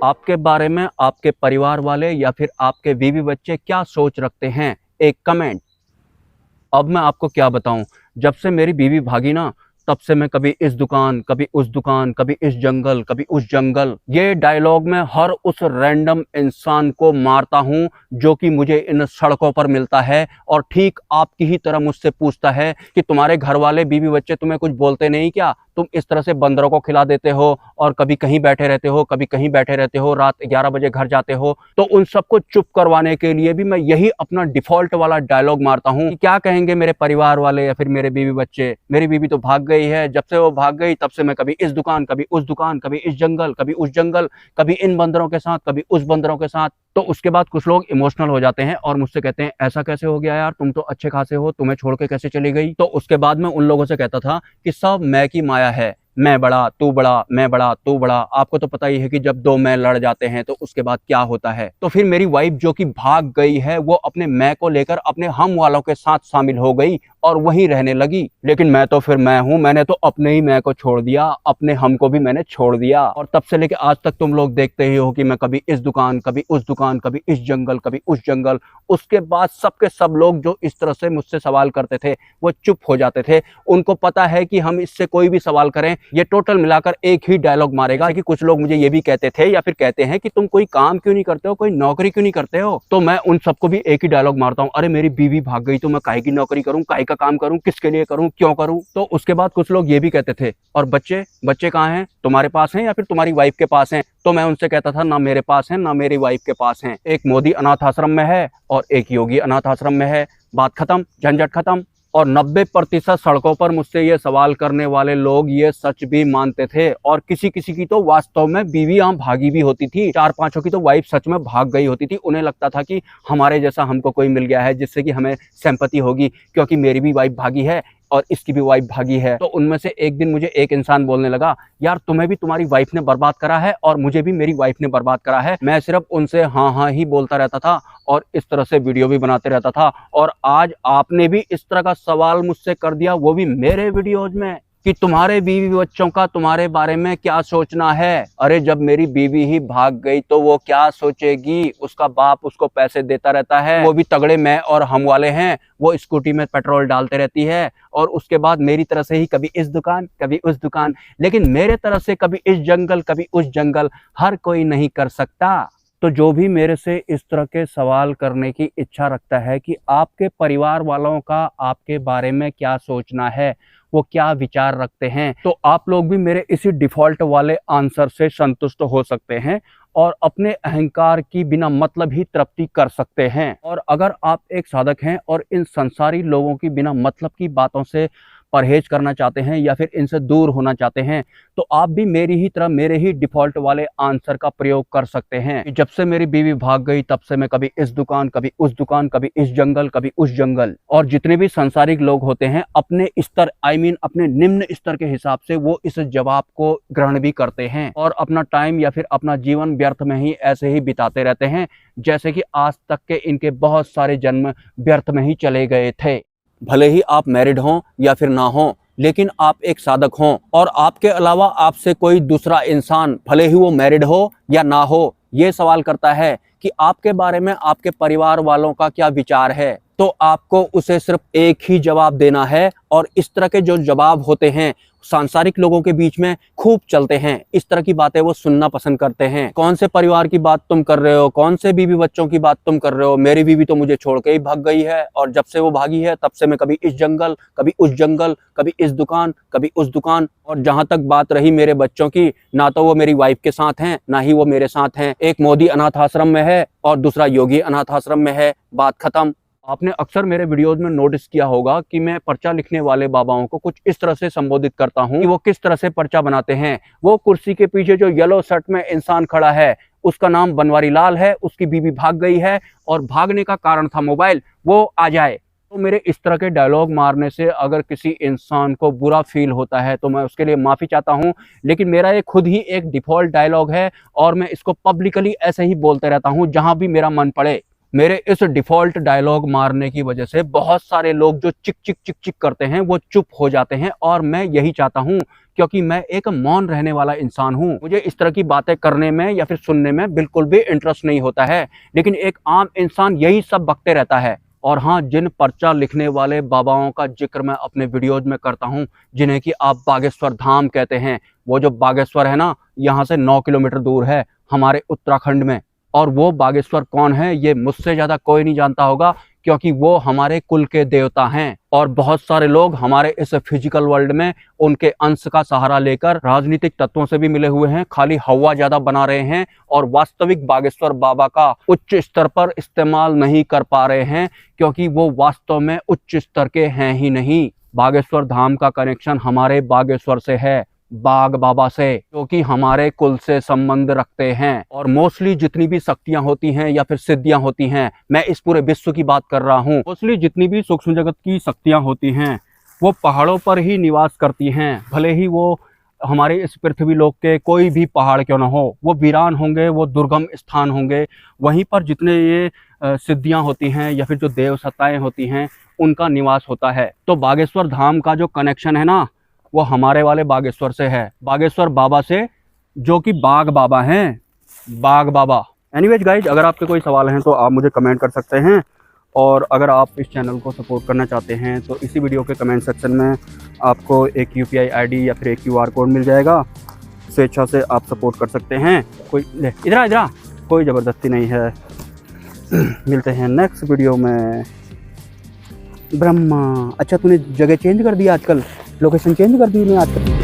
आपके बारे में आपके परिवार वाले या फिर आपके बीवी बच्चे क्या सोच रखते हैं? एक कमेंट। अब मैं आपको क्या बताऊं, जब से मेरी बीवी भागी ना, तब से मैं कभी इस दुकान, कभी उस दुकान, कभी इस जंगल, कभी उस जंगल, ये डायलॉग मैं हर उस रैंडम इंसान को मारता हूं जो कि मुझे इन सड़कों पर मिलता है और ठीक आपकी ही तरह मुझसे पूछता है कि तुम्हारे घर वाले बीवी बच्चे तुम्हें कुछ बोलते नहीं क्या? तुम इस तरह से बंदरों को खिला देते हो और कभी कहीं बैठे रहते हो, कभी कहीं बैठे रहते हो, रात 11 बजे घर जाते हो। तो उन सबको चुप करवाने के लिए भी मैं यही अपना डिफॉल्ट वाला डायलॉग मारता हूं कि क्या कहेंगे मेरे परिवार वाले या फिर मेरे बीवी बच्चे, मेरी बीवी तो भाग गई है, जब से वो भाग गई तब से मैं कभी इस दुकान, कभी उस दुकान, कभी इस जंगल, कभी उस जंगल, कभी इन बंदरों के साथ, कभी उस बंदरों के साथ। तो उसके बाद कुछ लोग इमोशनल हो जाते हैं और मुझसे कहते हैं ऐसा कैसे हो गया यार, तुम तो अच्छे खासे हो, तुम्हें छोड़ के कैसे चली गई? तो उसके बाद मैं उन लोगों से कहता था कि सब मैं की माया है, मैं बड़ा तू बड़ा, मैं बड़ा तू बड़ा। आपको तो पता ही है कि जब दो मैं लड़ जाते हैं तो उसके बाद क्या होता है। तो फिर मेरी वाइफ जो कि भाग गई है वो अपने मैं को लेकर अपने हम वालों के साथ शामिल हो गई और वहीं रहने लगी। लेकिन मैं तो फिर मैं हूं, मैंने तो अपने ही मैं को छोड़ दिया, अपने हम को भी मैंने छोड़ दिया। और तब से लेके आज तक तुम लोग देखते ही हो कि मैं कभी इस दुकान, कभी उस दुकान, कभी इस जंगल, कभी उस जंगल। उसके बाद सबके सब लोग जो इस तरह से मुझसे सवाल करते थे वो चुप हो जाते थे। उनको पता है कि हम इससे कोई भी सवाल करें ये टोटल मिलाकर एक ही डायलॉग मारेगा। कि कुछ लोग मुझे ये भी कहते थे या फिर कहते हैं कि तुम कोई काम क्यों नहीं करते हो, कोई नौकरी क्यों नहीं करते हो? तो मैं उन सबको भी एक ही डायलॉग मारता हूँ, अरे मेरी बीवी भाग गई तो मैं काहे की नौकरी करूं, काहे का काम करूं, किसके लिए करूं, क्यों करूं? तो उसके बाद कुछ लोग ये भी कहते थे, और बच्चे बच्चे कहाँ हैं, तुम्हारे पास हैं या फिर तुम्हारी वाइफ के पास हैं? तो मैं उनसे कहता था ना मेरे पास है ना मेरी वाइफ के पास है। एक मोदी अनाथ आश्रम में है और एक योगी अनाथ आश्रम में है। बात खत्म, झंझट खत्म। और 90% सड़कों पर मुझसे ये सवाल करने वाले लोग ये सच भी मानते थे। और किसी किसी की तो वास्तव में बीवी यहाँ भागी भी होती थी, 4-5 की तो वाइफ सच में भाग गई होती थी। उन्हें लगता था कि हमारे जैसा हमको कोई मिल गया है जिससे कि हमें सिंपैथी होगी, क्योंकि मेरी भी वाइफ भागी है और इसकी भी वाइफ भागी है। तो उनमें से एक दिन मुझे एक इंसान बोलने लगा, यार तुम्हें भी तुम्हारी वाइफ ने बर्बाद करा है और मुझे भी मेरी वाइफ ने बर्बाद करा है। मैं सिर्फ उनसे हाँ हाँ ही बोलता रहता था और इस तरह से वीडियो भी बनाते रहता था। और आज आपने भी इस तरह का सवाल मुझसे कर दिया, वो भी मेरे वीडियोज में, कि तुम्हारे बीवी बच्चों का तुम्हारे बारे में क्या सोचना है। अरे जब मेरी बीवी ही भाग गई तो वो क्या सोचेगी? उसका बाप उसको पैसे देता रहता है, वो भी तगड़े मैं और हम वाले हैं, वो स्कूटी में पेट्रोल डालते रहती है और उसके बाद मेरी तरह से ही कभी इस दुकान, कभी उस दुकान। लेकिन मेरे तरफ से कभी इस जंगल, कभी उस जंगल हर कोई नहीं कर सकता। तो जो भी मेरे से इस तरह के सवाल करने की इच्छा रखता है कि आपके परिवार वालों का आपके बारे में क्या सोचना है, वो क्या विचार रखते हैं, तो आप लोग भी मेरे इसी डिफॉल्ट वाले आंसर से संतुष्ट हो सकते हैं और अपने अहंकार की बिना मतलब ही तृप्ति कर सकते हैं। और अगर आप एक साधक हैं और इन संसारी लोगों की बिना मतलब की बातों से परहेज करना चाहते हैं या फिर इनसे दूर होना चाहते हैं, तो आप भी मेरी ही तरह मेरे ही डिफॉल्ट वाले आंसर का प्रयोग कर सकते हैं। जब से मेरी बीवी भाग गई तब से मैं कभी इस दुकान, कभी उस दुकान, कभी इस जंगल, कभी उस जंगल। और जितने भी सांसारिक लोग होते हैं अपने स्तर अपने निम्न स्तर के हिसाब से वो इस जवाब को ग्रहण भी करते हैं और अपना टाइम या फिर अपना जीवन व्यर्थ में ही ऐसे ही बिताते रहते हैं जैसे कि आज तक के इनके बहुत सारे जन्म व्यर्थ में ही चले गए थे। भले ही आप मैरिड हों या फिर ना हो, लेकिन आप एक साधक हों और आपके अलावा आपसे कोई दूसरा इंसान, भले ही वो मैरिड हो या ना हो, ये सवाल करता है कि आपके बारे में आपके परिवार वालों का क्या विचार है, तो आपको उसे सिर्फ एक ही जवाब देना है। और इस तरह के जो जवाब होते हैं सांसारिक लोगों के बीच में खूब चलते हैं, इस तरह की बातें वो सुनना पसंद करते हैं। कौन से परिवार की बात तुम कर रहे हो, कौन से बीवी बच्चों की बात तुम कर रहे हो? मेरी बीवी तो मुझे छोड़ के ही भाग गई है और जब से वो भागी है तब से मैं कभी इस जंगल, कभी उस जंगल, कभी इस दुकान, कभी उस दुकान। और जहां तक बात रही मेरे बच्चों की, ना तो वो मेरी वाइफ के साथ हैं ना ही वो मेरे साथ हैं। एक मोदी अनाथ आश्रम में है और दूसरा योगी अनाथ आश्रम में है। बात खत्म। आपने अक्सर मेरे वीडियोस में नोटिस किया होगा कि मैं पर्चा लिखने वाले बाबाओं को कुछ इस तरह से संबोधित करता हूं कि वो किस तरह से पर्चा बनाते हैं। वो कुर्सी के पीछे जो येलो शर्ट में इंसान खड़ा है उसका नाम बनवारी लाल है, उसकी बीवी भाग गई है और भागने का कारण था मोबाइल, वो आ जाए। तो मेरे इस तरह के डायलॉग मारने से अगर किसी इंसान को बुरा फील होता है तो मैं उसके लिए माफ़ी चाहता हूं। लेकिन मेरा ये खुद ही एक डिफ़ॉल्ट डायलॉग है और मैं इसको पब्लिकली ऐसे ही बोलते रहता हूं जहां भी मेरा मन पड़े। मेरे इस डिफॉल्ट डायलॉग मारने की वजह से बहुत सारे लोग जो चिक चिक चिक चिक करते हैं वो चुप हो जाते हैं, और मैं यही चाहता हूं, क्योंकि मैं एक मौन रहने वाला इंसान हूं। मुझे इस तरह की बातें करने में या फिर सुनने में बिल्कुल भी इंटरेस्ट नहीं होता है, लेकिन एक आम इंसान यही सब बकते रहता है। और हाँ, जिन पर्चा लिखने वाले बाबाओं का जिक्र मैं अपने वीडियोज में करता हूँ, जिन्हें कि आप बागेश्वर धाम कहते हैं, वो जो बागेश्वर है ना, यहाँ से 9 किलोमीटर दूर है हमारे उत्तराखंड में। और वो बागेश्वर कौन है ये मुझसे ज्यादा कोई नहीं जानता होगा, क्योंकि वो हमारे कुल के देवता हैं। और बहुत सारे लोग हमारे इस फिजिकल वर्ल्ड में उनके अंश का सहारा लेकर राजनीतिक तत्वों से भी मिले हुए हैं, खाली हवा ज्यादा बना रहे हैं और वास्तविक बागेश्वर बाबा का उच्च स्तर पर इस्तेमाल नहीं कर पा रहे हैं, क्योंकि वो वास्तव में उच्च स्तर के हैं ही नहीं। बागेश्वर धाम का कनेक्शन हमारे बागेश्वर से है, बाग बाबा से, जो कि हमारे कुल से संबंध रखते हैं। और मोस्टली जितनी भी शक्तियां होती हैं या फिर सिद्धियां होती हैं, मैं इस पूरे विश्व की बात कर रहा हूं, मोस्टली जितनी भी सूक्ष्म जगत की शक्तियां होती हैं वो पहाड़ों पर ही निवास करती हैं। भले ही वो हमारे इस पृथ्वी लोक के कोई भी पहाड़ क्यों ना हो, वो वीरान होंगे, वो दुर्गम स्थान होंगे, वहीं पर जितने ये सिद्धियां होती हैं या फिर जो देव सत्ताएं होती हैं उनका निवास होता है। तो बागेश्वर धाम का जो कनेक्शन है ना, वो हमारे वाले बागेश्वर से है, बागेश्वर बाबा से, जो कि बाग बाबा हैं, बाग बाबा। एनीवेज गाइज, अगर आपके कोई सवाल हैं तो आप मुझे कमेंट कर सकते हैं, और अगर आप इस चैनल को सपोर्ट करना चाहते हैं तो इसी वीडियो के कमेंट सेक्शन में आपको एक UPI ID या फिर एक QR कोड मिल जाएगा, स्वेच्छा से आप सपोर्ट कर सकते हैं। कोई इधर कोई ज़बरदस्ती नहीं है। मिलते हैं नेक्स्ट वीडियो में। ब्रह्मा, अच्छा तूने जगह चेंज कर दी आजकल, लोकेशन चेंज कर दी मैं आजकल।